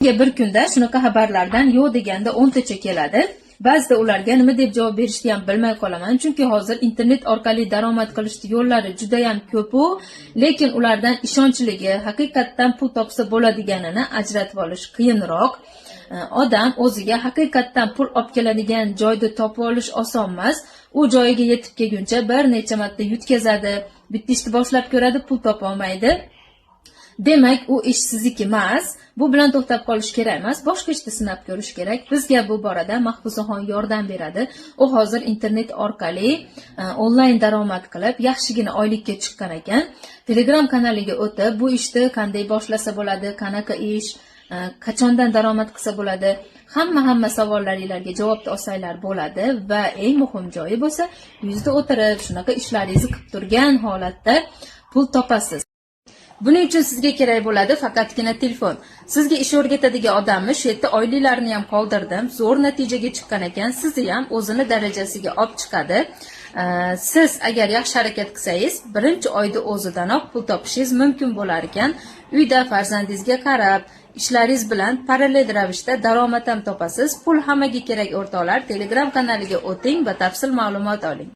Bir kunda shunaqa xabarlardan yo'q deganda 10 tacha keladi. Ba'zida ularga nima deb javob berishni ham bilmay qolaman, chunki hozir internet orqali daromad qilishning yo'llari juda ham ko'p-u, lekin ulardan ishonchligi, haqiqatdan pul topsa bo'ladiganini ajratib olish qiyinroq. Odam o'ziga haqiqatdan pul olib keladigan joyda topib olish oson emas. U joyiga yetib kelguncha bir necha marta yutkazadi, bitta ishni boshlab ko'radi, pul topa olmaydi. Demak, u ish sizniki emas. Bu bilan to'xtab qolish kerak emas, boshqa ishda sinab ko'rish kerak. Bizga bu borada Mahfuzaxon yordam beradi. U hozir internet orqali onlayn daromad qilib, yaxshigina oylikka chiqqan ekan. Telegram kanaliga o'tib, bu ishni qanday boshlasa bo'ladi, qanaqa ish, qachondan daromad qilsa bo'ladi, hamma savollaringizga javob olsanglar bo'ladi va eng muhim joyi bo'lsa, yuzda o'tirib, shunaqa ishlaringizni qilib turgan holatda pul topasiz. Buning uchun sizga kerak bo'ladi faqatgina telefon. Sizga ish o'rgatadigan odamni shu yerda oyliklarini ham qoldirdim. Zo'r natijaga chiqqan ekan, sizni ham o'zini darajasiga olib chiqadi. Siz agar yaxshi harakat qilsangiz, birinchi oyda o'zidanoq pul topishingiz mumkin bo'lar ekan. Uyda farzandingizga qarab, ishlaringiz bilan parallel ravishda daromad ham topasiz. Pul hammaga kerak o'rtoqlar. Telegram kanaliga o'ting va batafsil ma'lumot oling.